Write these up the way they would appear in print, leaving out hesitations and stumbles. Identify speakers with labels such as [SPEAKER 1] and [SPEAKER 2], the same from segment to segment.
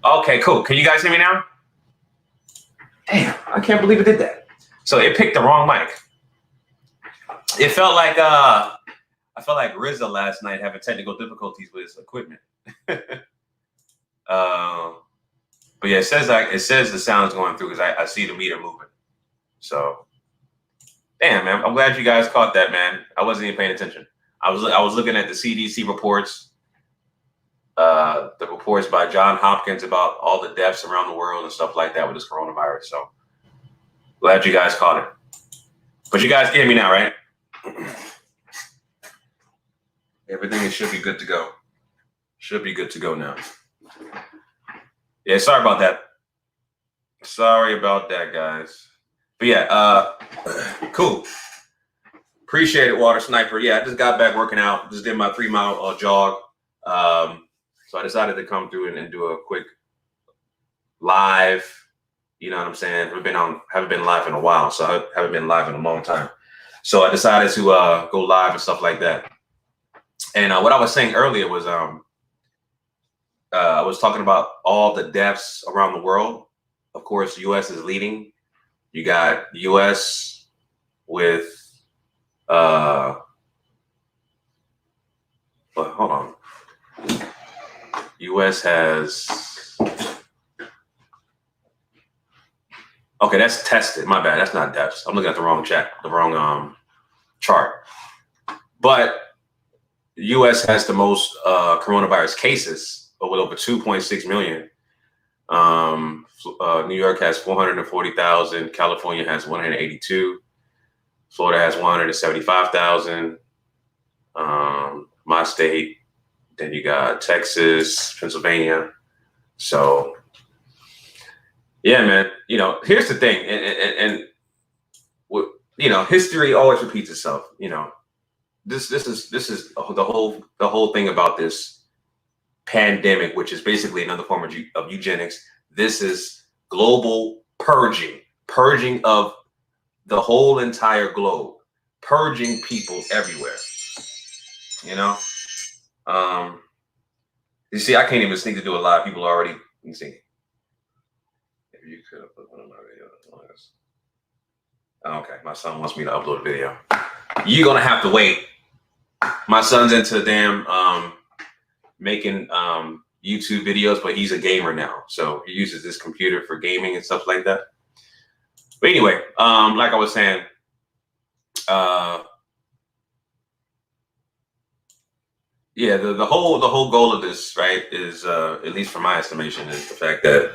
[SPEAKER 1] Okay, cool. Can you guys hear me now? Damn, I can't believe it did that. So it picked the wrong mic. It felt like I felt like RZA last night having technical difficulties with his equipment. But yeah, it says the sound's going through because I see the meter moving. So damn, man, I'm glad you guys caught that, man. I wasn't even paying attention. I was looking at the CDC reports. The reports by John Hopkins about all the deaths around the world and stuff like that with this coronavirus. So glad you guys caught it. But you guys can hear me now, right? Everything should be good to go. Should be good to go now. Yeah, sorry about that. Sorry about that, guys. But yeah, cool. Appreciate it, Water Sniper. Yeah, I just got back working out. Just did my 3-mile jog. So I decided to come through and do a quick live. You know what I'm saying? Haven't been live in a while, so I haven't been live in a long time. So I decided to go live and stuff like that. And what I was saying earlier was I was talking about all the deaths around the world. Of course, the U.S. is leading. You got U.S. with hold on. U.S. has, okay, that's tested. My bad. That's not deaths. I'm looking at the wrong chart. But the U.S. has the most coronavirus cases, with over 2.6 million. New York has 440,000. California has 182. Florida has 175,000. My state. Then you got Texas, Pennsylvania. So, yeah, man. You know, here's the thing, and you know, history always repeats itself. You know, this is the whole thing about this pandemic, which is basically another form of eugenics. This is global purging of the whole entire globe, purging people everywhere. You know. You see, I can't even sneak to do a live. People already, you see. If you could upload one of my videos. Okay, my son wants me to upload a video. You're gonna have to wait. My son's into damn making YouTube videos, but he's a gamer now, so he uses this computer for gaming and stuff like that. But anyway, like I was saying, yeah, the whole goal of this, right, is at least from my estimation, is the fact that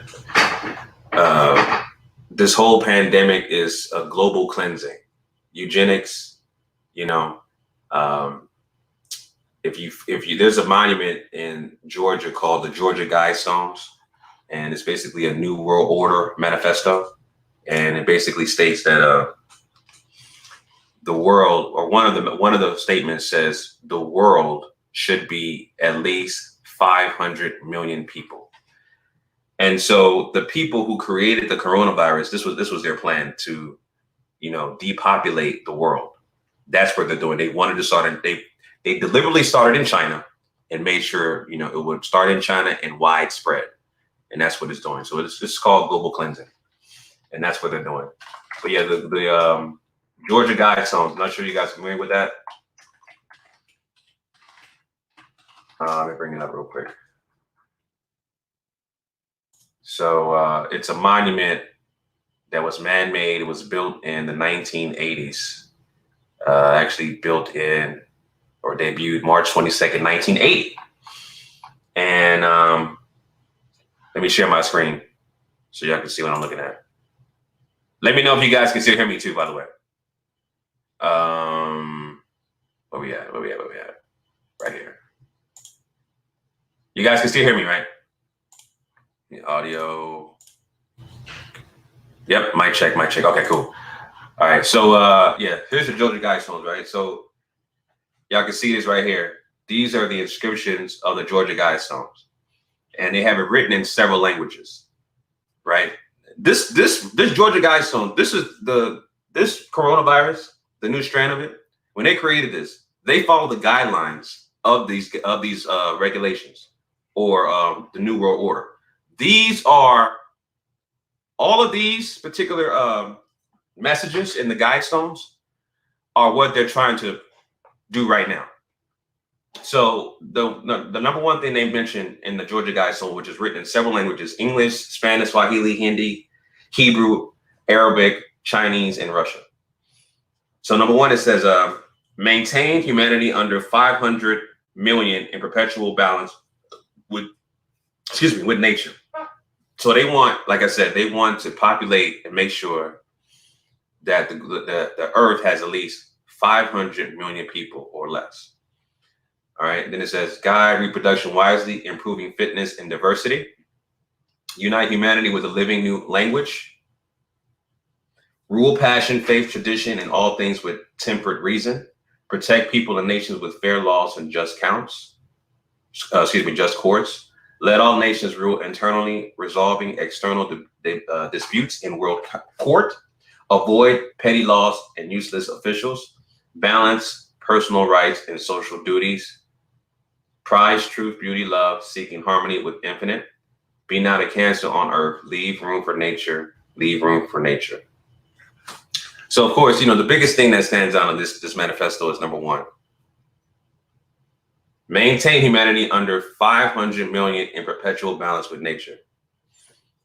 [SPEAKER 1] this whole pandemic is a global cleansing, eugenics. You know, if you there's a monument in Georgia called the Georgia Guidestones, and it's basically a New World Order manifesto, and it basically states that the world, or one of the statements says the world should be at least 500 million people. And so the people who created the coronavirus, this was their plan to, you know, depopulate the world. That's what they're doing. They wanted to start they deliberately started in China and made sure, you know, it would start in China and widespread. And that's what it's doing. So it's called global cleansing. And that's what they're doing. But yeah, the Georgia Guidestones, I'm not sure you guys are familiar with that. Let me bring it up real quick. So it's a monument that was man-made. It was built in the 1980s. Actually built in, or debuted March 22nd, 1980. And let me share my screen so y'all can see what I'm looking at. Let me know if you guys can still hear me too, by the way. Where we at? Right here. You guys can still hear me, right? The audio. Yep, mic check. Okay, cool. All right, so yeah, here's the Georgia Guidestones, right? So y'all can see this right here. These are the inscriptions of the Georgia Guidestones, and they have it written in several languages, right? This Georgia Guidestone, this coronavirus, the new strand of it. When they created this, they follow the guidelines of these regulations, or the New World Order. these are all of these particular messages in the Guidestones are what they're trying to do right now. So the number one thing they mentioned in the Georgia Guidestone, which is written in several languages: English, Spanish, Swahili, Hindi, Hebrew, Arabic, Chinese, and Russian. So number one, it says, maintain humanity under 500 million in perpetual balance with nature. So they want, like I said, they want to populate and make sure that the earth has at least 500 million people or less. All right. Then it says, guide reproduction wisely, improving fitness and diversity. Unite humanity with a living new language. Rule passion, faith, tradition, and all things with temperate reason. Protect people and nations with fair laws and just just courts. Let all nations rule internally, resolving external disputes in world court. Avoid petty laws and useless officials. Balance personal rights and social duties. Prize truth, beauty, love, seeking harmony with infinite. Be not a cancer on earth. Leave room for nature. Leave room for nature. So, of course, the biggest thing that stands out in this manifesto is number one: maintain humanity under 500 million in perpetual balance with nature.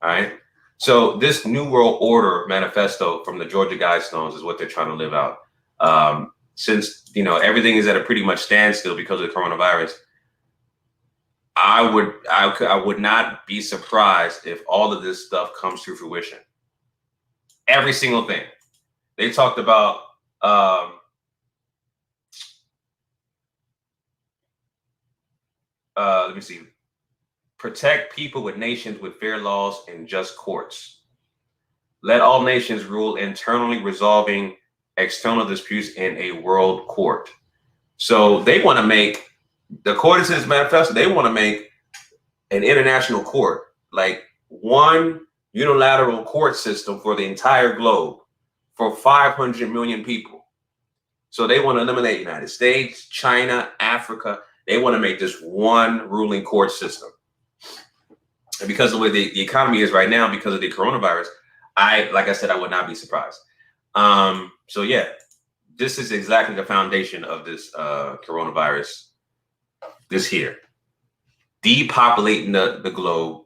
[SPEAKER 1] All right. So this New World Order manifesto from the Georgia Guidestones is what they're trying to live out. Since, everything is at a pretty much standstill because of the coronavirus, I would not be surprised if all of this stuff comes to fruition. Every single thing. They talked about let me see. Protect people with nations with fair laws and just courts. Let all nations rule internally, resolving external disputes in a world court. So they want to make, according to this manifesto, they want to make an international court, like one unilateral court system for the entire globe for 500 million people. So they want to eliminate United States, China, Africa. They want to make this one ruling court system. And because of the way the economy is right now, because of the coronavirus, like I said, I would not be surprised. So yeah, this is exactly the foundation of this coronavirus. This here, depopulating the globe,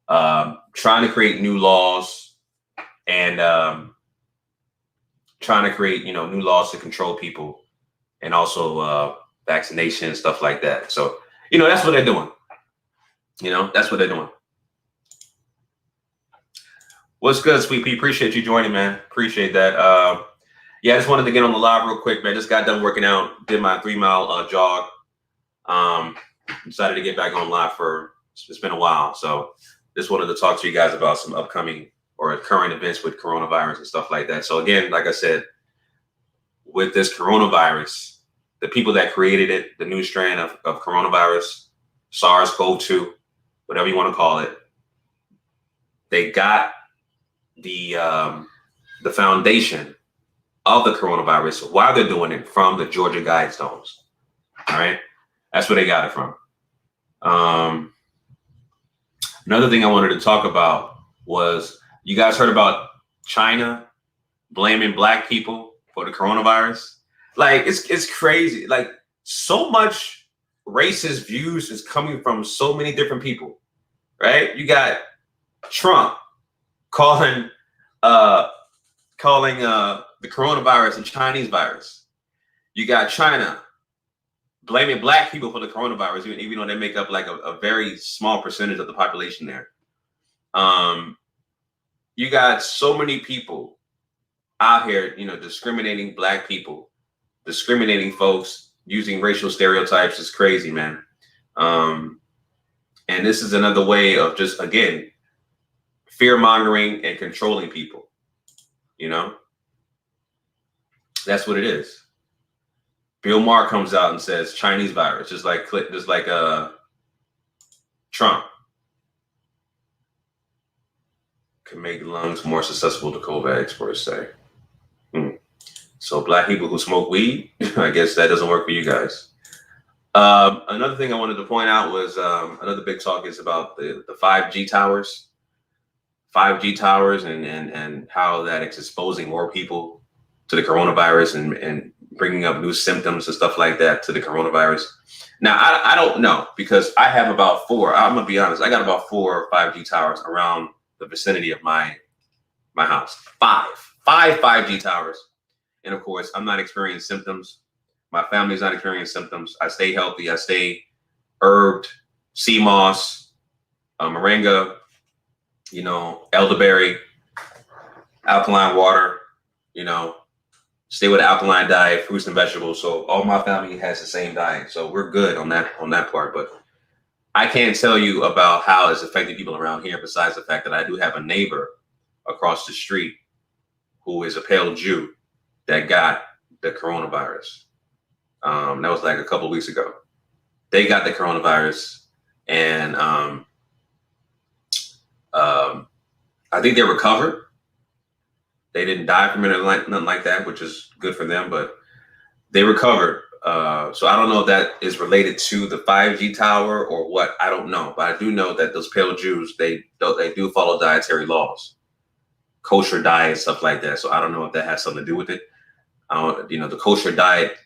[SPEAKER 1] trying to create new laws, and trying to create new laws to control people, and also vaccination and stuff like that. So that's what they're doing. That's what they're doing. What's good, Sweet Pea? Appreciate you joining, man. Appreciate that. Yeah, I just wanted to get on the live real quick, man. Just got done working out, did my 3-mile jog. Decided to get back on live it's been a while. So just wanted to talk to you guys about some upcoming or current events with coronavirus and stuff like that. So again, like I said, with this coronavirus, the people that created it, the new strand of coronavirus, SARS-CoV-2, whatever you want to call it, they got the foundation of the coronavirus while they're doing it from the Georgia Guidestones. All right. That's where they got it from. Another thing I wanted to talk about was, you guys heard about China blaming Black people for the coronavirus? Like, it's crazy. Like, so much racist views is coming from so many different people, right? You got Trump calling the coronavirus a Chinese virus. You got China blaming Black people for the coronavirus, even though they make up like a very small percentage of the population there. You got so many people out here, discriminating Black people, discriminating folks, using racial stereotypes. Is crazy, man. And this is another way of just, again, fear mongering and controlling people. That's what it is. Bill Maher comes out and says Chinese virus, just like Trump can make lungs more susceptible to COVID, experts say. So Black people who smoke weed, I guess that doesn't work for you guys. Another thing I wanted to point out was another big talk is about the 5G towers, 5G towers, and how that is exposing more people to the coronavirus and bringing up new symptoms and stuff like that to the coronavirus. Now, I don't know, because I have about four. I'm gonna be honest. I got about 4 5G towers around the vicinity of my house. Five 5G towers, and of course, I'm not experiencing symptoms. My family's not experiencing symptoms. I stay healthy. I stay herbed, sea moss, moringa, elderberry, alkaline water, stay with an alkaline diet, fruits and vegetables. So all my family has the same diet. So we're good on that part. But I can't tell you about how it's affecting people around here, besides the fact that I do have a neighbor across the street who is a pale Jew that got the coronavirus. That was like a couple of weeks ago. They got the coronavirus, and I think they recovered. They didn't die from it or nothing like that, which is good for them, but they recovered. So I don't know if that is related to the 5G tower or what. I don't know, but I do know that those pale Jews, they do follow dietary laws, kosher diet, stuff like that. So I don't know if that has something to do with it. The kosher diet,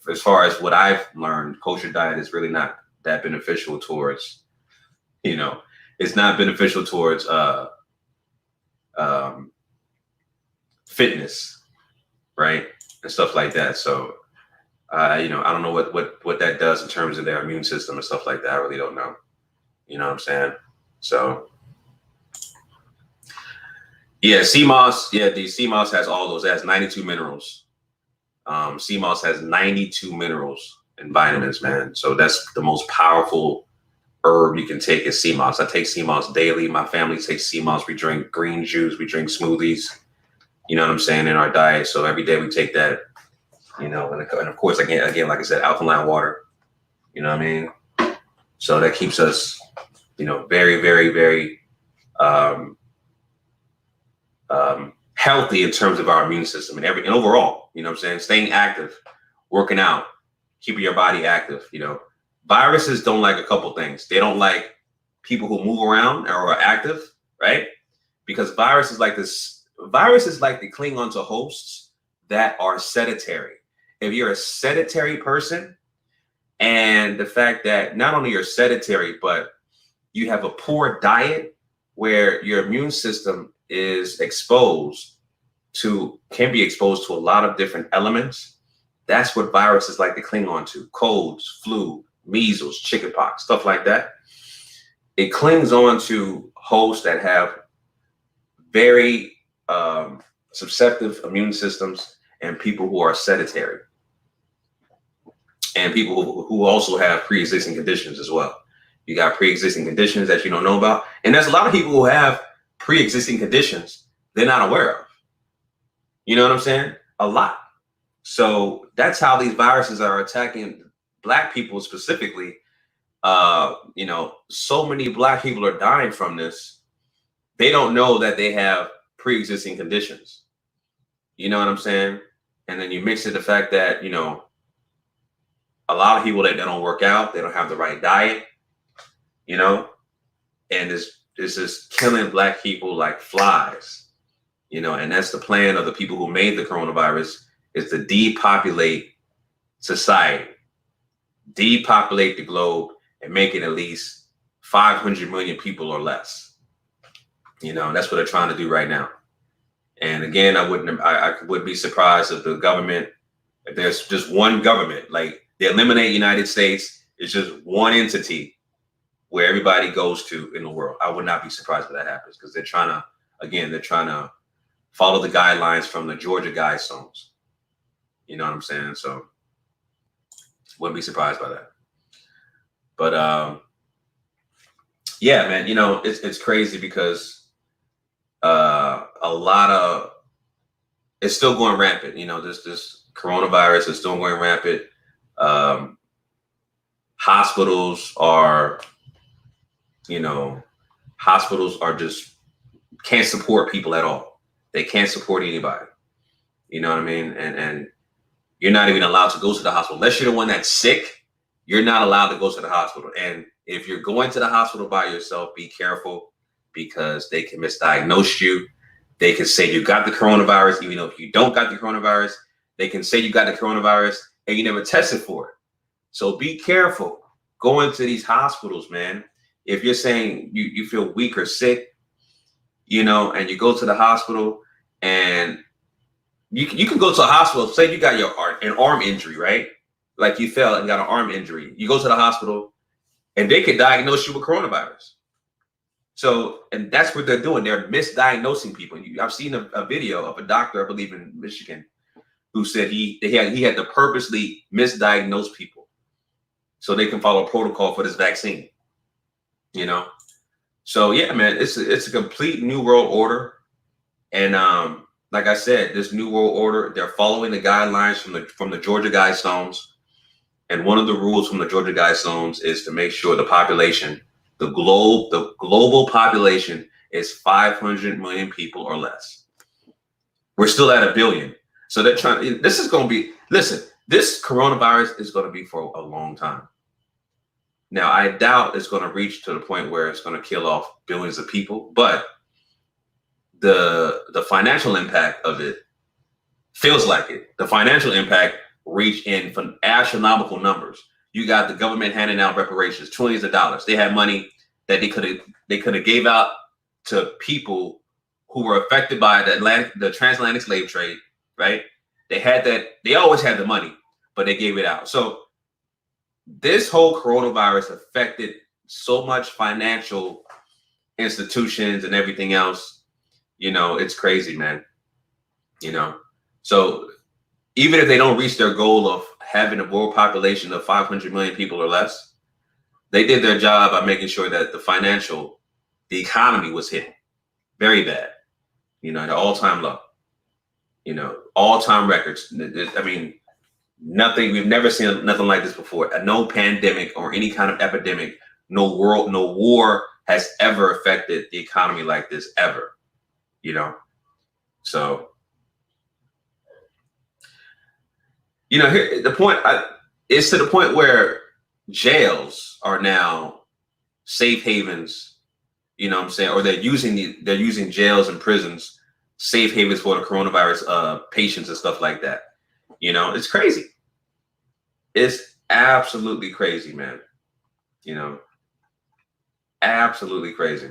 [SPEAKER 1] as far as what I've learned, kosher diet is really not that beneficial towards, it's not beneficial towards fitness, right, and stuff like that. So, I don't know what that does in terms of their immune system and stuff like that. I really don't know. You know what I'm saying? So, yeah, sea moss. Yeah, the sea moss has all those. It has 92 minerals. Sea moss has 92 minerals and vitamins, man. So that's the most powerful herb you can take is sea moss. I take sea moss daily. My family takes sea moss. We drink green juice. We drink smoothies. You know what I'm saying, in our diet. So every day we take that, and of course, again, like I said, alkaline water. You know what I mean? So that keeps us, very, very, very healthy in terms of our immune system and overall, you know what I'm saying? Staying active, working out, keeping your body active. Viruses don't like a couple things. They don't like people who move around or are active, right? Because viruses like they cling onto hosts that are sedentary. If you're a sedentary person, and the fact that not only you're sedentary, but you have a poor diet where your immune system can be exposed to a lot of different elements. That's what viruses like to cling on to. Colds, flu, measles, chickenpox, stuff like that. It clings on to hosts that have very susceptible immune systems, and people who are sedentary, and people who also have pre-existing conditions as well. You got pre-existing conditions that you don't know about. And there's a lot of people who have pre-existing conditions they're not aware of. You know what I'm saying? A lot. So that's how these viruses are attacking Black people specifically. So many Black people are dying from this. They don't know that they have pre-existing conditions. You know what I'm saying? And then you mix it the fact that, a lot of people that don't work out, they don't have the right diet, and it's just killing Black people like flies. And that's the plan of the people who made the coronavirus, is to depopulate society, depopulate the globe, and make it at least 500 million people or less. That's what they're trying to do right now. And again, I would be surprised if the government, if there's just one government, like they eliminate United States, it's just one entity where everybody goes to in the world. I would not be surprised if that happens, because they're trying to follow the guidelines from the Georgia Guidestones. You know what I'm saying? So wouldn't be surprised by that. But yeah, man, it's crazy because it's still going rampant. This coronavirus is still going rampant. Hospitals are just can't support people at all. They can't support anybody. You know what I mean? And you're not even allowed to go to the hospital unless you're the one that's sick. you're not allowed to go to the hospital. And if you're going to the hospital by yourself, be careful because they can misdiagnose you. They can say you got the coronavirus, even though if you don't got the coronavirus. They can say you got the coronavirus and you never tested for it. So be careful going to these hospitals, man. If you're saying you feel weak or sick, and you go to the hospital and you can go to a hospital, say you got an arm injury, right? Like you fell and got an arm injury. You go to the hospital and they could diagnose you with coronavirus. So, and that's what they're doing. They're misdiagnosing people. I've seen a video of a doctor, I believe in Michigan, who said he had to purposely misdiagnose people so they can follow protocol for this vaccine. So yeah, man, it's a complete new world order. And like I said, this new world order, they're following the guidelines from the Georgia Guidestones. And one of the rules from the Georgia Guidestones is to make sure the population, the global population is 500 million people or less. We're still at 1 billion. So they're trying, this coronavirus is going to be for a long time. Now, I doubt it's going to reach to the point where it's going to kill off billions of people, but the financial impact of it feels like it. The financial impact reached in from astronomical numbers. You got the government handing out reparations, trillions of dollars. They had money that they could have gave out to people who were affected by the transatlantic slave trade, right? They had that. They always had the money, but they gave it out. So this whole coronavirus affected so much financial institutions and everything else. It's crazy, man. So even if they don't reach their goal of having a world population of 500 million people or less, they did their job by making sure that the economy was hit very bad, at all-time low, all-time records. I mean, we've never seen nothing like this before. No pandemic or any kind of epidemic, no war has ever affected the economy like this ever, So, here the point is to the point where jails are now safe havens, what I'm saying, or they're using jails and prisons, safe havens for the coronavirus patients and stuff like that. It's crazy. It's absolutely crazy, man. Absolutely crazy.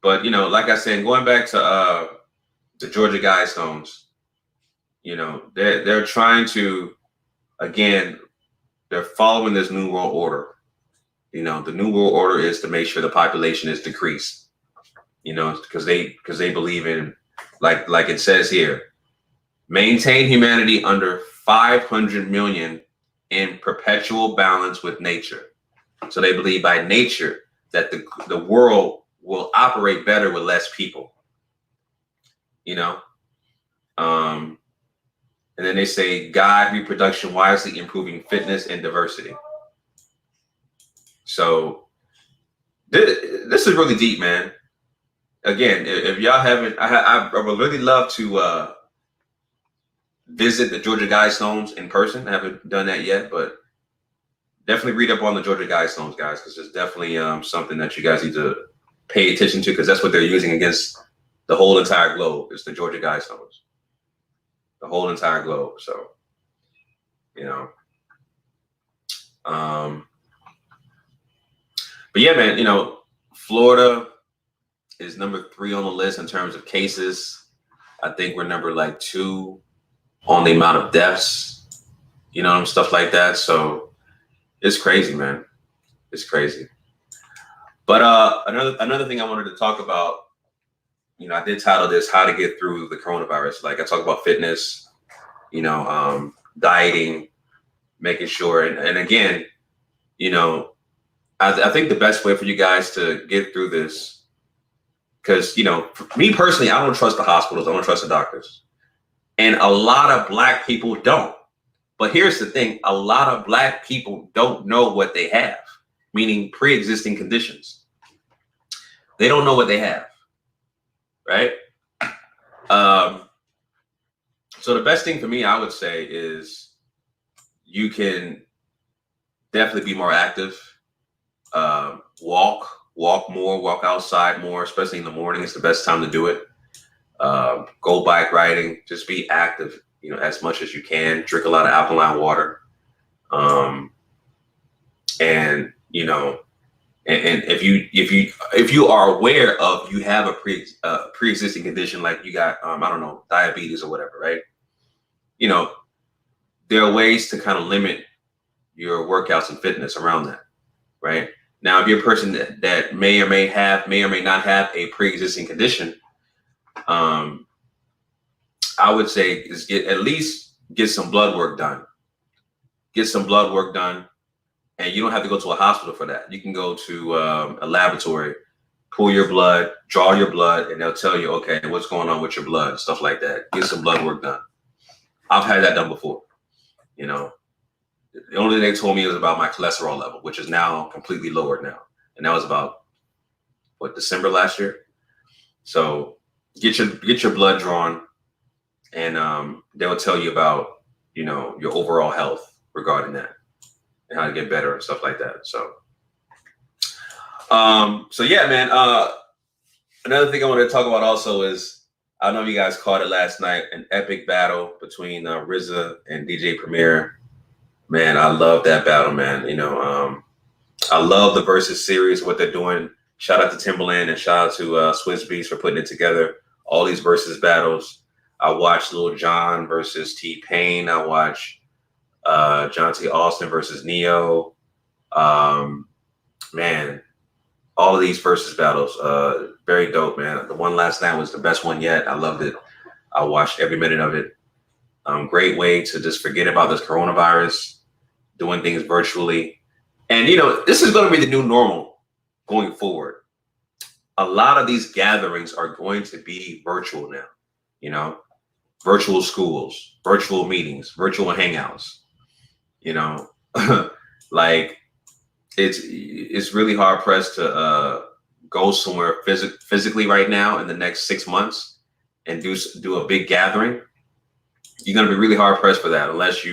[SPEAKER 1] But like I said, going back to the Georgia Guidestones, they're trying to, again, they're following this new world order. The new world order is to make sure the population is decreased. Because they believe in, like it says here, maintain humanity under 500 million in perpetual balance with nature. So they believe by nature that the world will operate better with less people. And then they say guide reproduction wisely, improving fitness and diversity. So this is really deep, man. Again, if y'all haven't, I would really love to visit the Georgia Guidestones in person. I haven't done that yet, but definitely read up on the Georgia Guidestones, guys, because it's definitely something that you guys need to pay attention to, because that's what they're using against the whole entire globe. It's the Georgia Guidestones, the whole entire globe. So, but yeah, man, Florida is number 3 on the list in terms of cases. I think we're number 2 on the amount of deaths, stuff like that. So it's crazy, man. It's crazy. But another thing I wanted to talk about, I did title this "How to Get Through the Coronavirus." I talk about fitness, dieting, making sure, and again, I think the best way for you guys to get through this, because for me personally, I don't trust the hospitals, I don't trust the doctors, and a lot of Black people don't. But here's the thing: a lot of Black people don't know what they have, meaning pre-existing conditions. They don't know what they have, right? So the best thing for me, I would say, is you can definitely be more active. Walk more, walk outside more, especially in the morning. It's the best time to do it. Go bike riding. Just be active, as much as you can. Drink a lot of alkaline water. Um, and and if you are aware of you have a pre-existing condition, like you got I don't know, diabetes or whatever, right? You know, there are ways to kind of limit your workouts and fitness around that, right? Now, if you're a person that may or may not have a pre-existing condition, um, I would say is at least get some blood work done. Get some blood work done, and you don't have to go to a hospital for that. You can go to a laboratory, pull your blood, draw your blood, and they'll tell you, okay, what's going on with your blood, stuff like that. Get some blood work done. I've had that done before. The only thing they told me was about my cholesterol level, which is now completely lowered now. And that was about December last year. So get your blood drawn, and they'll tell you about, your overall health regarding that and how to get better and stuff like that. So yeah, man. Another thing I want to talk about also is, I don't know if you guys caught it last night, an epic battle between RZA and DJ Premier. Man, I love that battle, man. I love the Versus series, what they're doing. Shout out to Timbaland and shout out to Swizz Beatz for putting it together. All these Versus battles. I watched Lil Jon versus T-Pain. I watched John T. Austin versus Neo. Man, all of these Versus battles, very dope, man. The one last night was the best one yet. I loved it. I watched every minute of it. Great way to just forget about this coronavirus, doing things virtually. And, this is going to be the new normal going forward. A lot of these gatherings are going to be virtual now, virtual schools, virtual meetings, virtual hangouts, like it's really hard pressed to go somewhere physically right now in the next 6 months and do a big gathering. You're going to be really hard pressed for that unless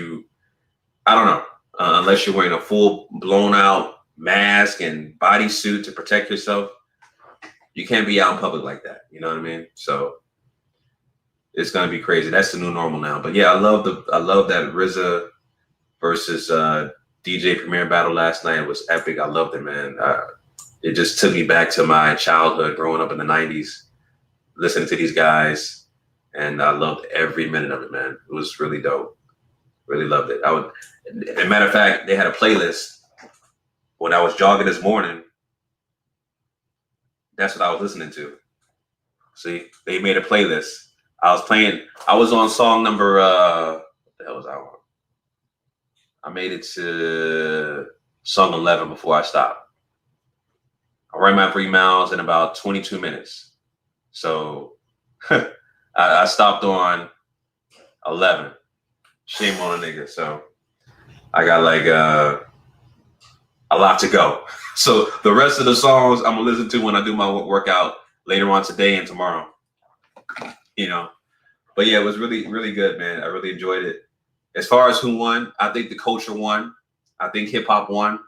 [SPEAKER 1] unless you're wearing a full blown out mask and bodysuit to protect yourself. You can't be out in public like that. You know what I mean? So it's going to be crazy. That's the new normal now. But yeah, I love that RZA versus DJ Premier battle last night. It was epic. I loved it, man. It just took me back to my childhood growing up in the 90s, listening to these guys. And I loved every minute of it, man. It was really dope. Really loved it. As a matter of fact, they had a playlist when I was jogging this morning. That's what I was listening to. See, they made a playlist. I was on song number, what the hell was I on? I made it to song 11 before I stopped. I ran my 3 miles in about 22 minutes. So I stopped on 11. Shame on a nigga. So I got a lot to go. So the rest of the songs I'm gonna listen to when I do my workout later on today and tomorrow. But yeah, it was really, really good, man. I really enjoyed it. As far as who won, I think the culture won. I think hip hop won.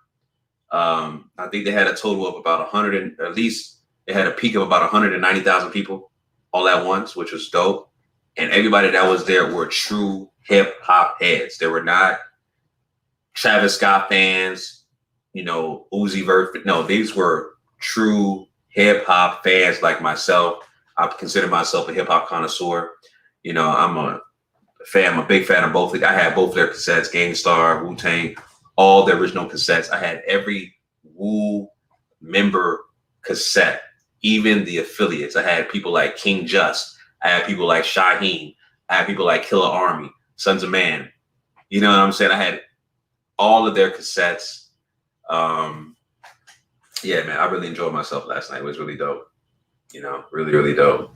[SPEAKER 1] I think they had a total of about 100, at least they had a peak of about 190,000 people all at once, which was dope. And everybody that was there were true hip hop heads. They were not Travis Scott fans, Uzi Vert. No, these were true hip hop fans like myself. I consider myself a hip hop connoisseur. I'm a big fan of both. I had both their cassettes, Gang Starr, Wu-Tang, all the original cassettes. I had every Wu member cassette, even the affiliates. I had people like King Just. I had people like Shaheem. I had people like Killer Army, Sons of Man. You know what I'm saying? I had all of their cassettes. Yeah, man, I really enjoyed myself last night. It was really dope. Really, really dope.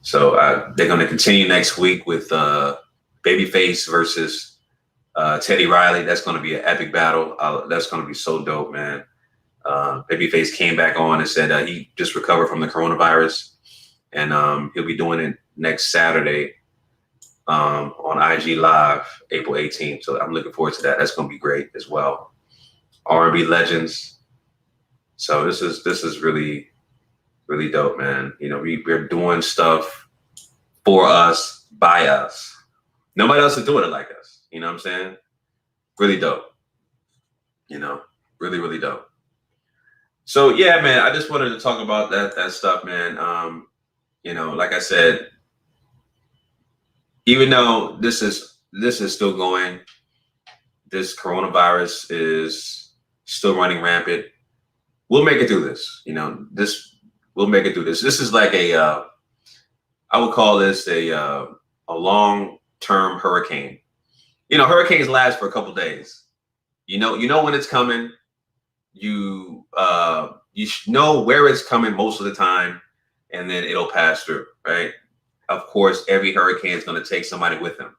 [SPEAKER 1] So they're going to continue next week with Babyface versus Teddy Riley. That's going to be an epic battle. That's going to be so dope, man. Babyface came back on and said he just recovered from the coronavirus, and he'll be doing it next Saturday on IG Live, April 18th. So I'm looking forward to that. That's going to be great as well. R&B legends. So this is really, really dope, man. You know, we're doing stuff for us, by us. Nobody else is doing it like us. You know what I'm saying? Really dope. You know, really, really dope. So yeah, man, I just wanted to talk about that stuff, man. You know, like I said, even though this is still going, this coronavirus is still running rampant. We'll make it through this. You know, we'll make it through this. This is like I would call this a long-term hurricane. You know, hurricanes last for a couple days. You know when it's coming. You know where it's coming most of the time, and then it'll pass through, right? Of course, every hurricane is going to take somebody with them.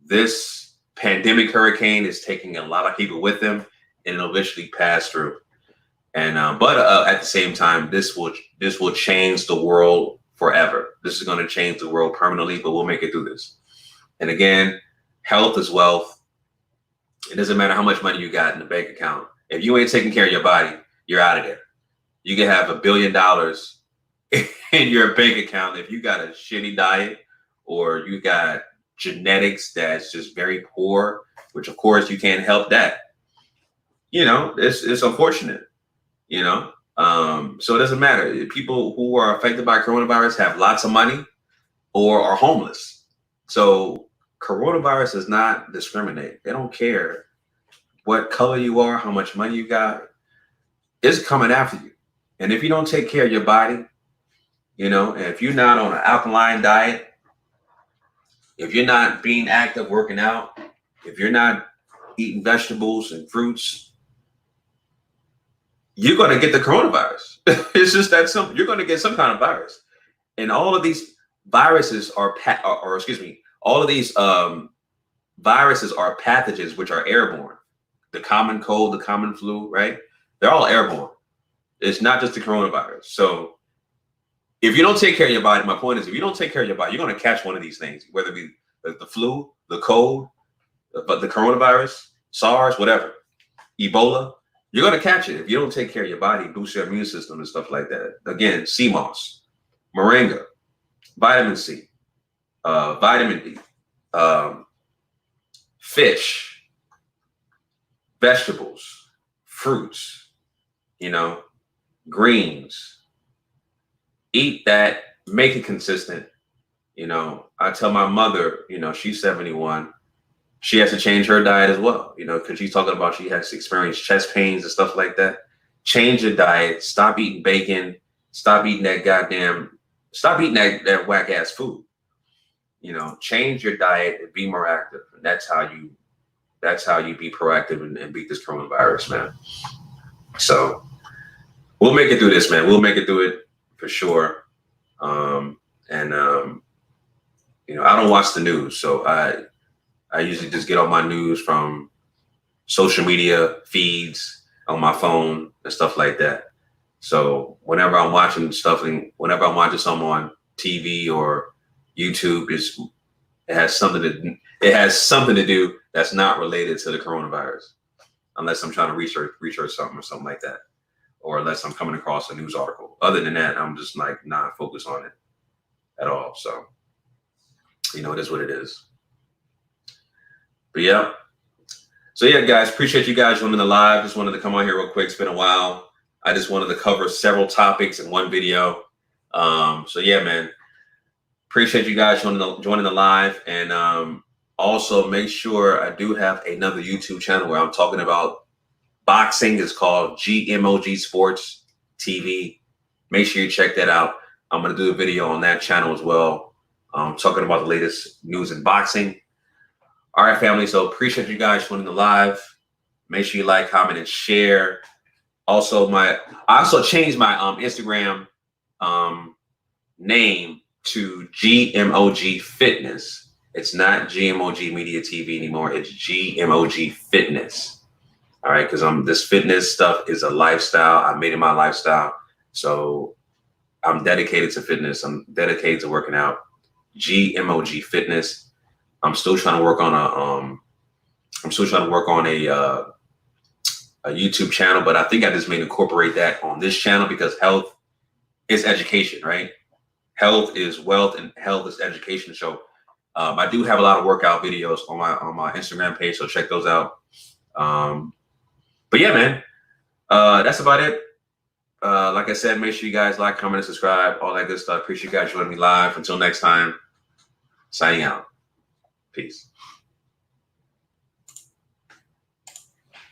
[SPEAKER 1] This pandemic hurricane is taking a lot of people with them, and it'll eventually pass through. And but at the same time, this will change the world forever. This is going to change the world permanently, but we'll make it through this. And again, health is wealth. It doesn't matter how much money you got in the bank account. If you ain't taking care of your body, you're out of there. You can have $1 billion in your bank account. If you got a shitty diet or you got genetics that's just very poor, which of course you can't help that. You know, it's unfortunate, you know. So it doesn't matter. People who are affected by coronavirus have lots of money or are homeless. So coronavirus does not discriminate. They don't care what color you are, how much money you got. It's coming after you. And if you don't take care of your body, you know, and if you're not on an alkaline diet, if you're not being active, working out, if you're not eating vegetables and fruits, you're going to get the coronavirus. It's just that simple. You're going to get some kind of virus. And all of these viruses all of these viruses are pathogens which are airborne. The common cold, the common flu, right? They're all airborne. It's not just the coronavirus. So if you don't take care of your body, my point is, if you don't take care of your body, you're going to catch one of these things, whether it be the flu, the cold, but the coronavirus, SARS, whatever, Ebola. You're going to catch it if you don't take care of your body, boost your immune system and stuff like that. Again, sea moss, moringa, vitamin C, vitamin D, fish, vegetables, fruits, you know, greens. Eat that, make it consistent. You know, I tell my mother, you know, she's 71. She has to change her diet as well, you know, because she's talking about she has experienced chest pains and stuff like that. Change your diet. Stop eating bacon. Stop eating that whack ass food. You know, change your diet and be more active. And that's how you be proactive and beat this coronavirus, man. So we'll make it through this, man. We'll make it through it for sure. You know, I don't watch the news, so I usually just get all my news from social media feeds on my phone and stuff like that. So whenever I'm watching something on TV or YouTube, it has something to do that's not related to the coronavirus, unless I'm trying to research something or something like that, or unless I'm coming across a news article. Other than that, I'm just like not focused on it at all. So, you know, it is what it is. But yeah. So yeah, guys, appreciate you guys joining the live. Just wanted to come on here real quick. It's been a while. I just wanted to cover several topics in one video. So yeah, man, appreciate you guys joining the live. And also make sure I do have another YouTube channel where I'm talking about boxing. It's called GMOG Sports TV. Make sure you check that out. I'm going to do a video on that channel as well. Talking about the latest news in boxing. All right, family. So appreciate you guys joining the live. Make sure you like, comment, and share. Also, I also changed my Instagram name to GMOG Fitness. It's not GMOG Media TV anymore. It's GMOG Fitness. All right, because this fitness stuff is a lifestyle. I made it my lifestyle. So I'm dedicated to fitness. I'm dedicated to working out. GMOG Fitness. I'm still trying to work on a a YouTube channel, but I think I just may incorporate that on this channel because health is education, right? Health is wealth and health is education. So I do have a lot of workout videos on my Instagram page, so check those out. But yeah, man, that's about it. Like I said, make sure you guys like, comment, and subscribe, all that good stuff. Appreciate you guys joining me live. Until next time, signing out. Peace.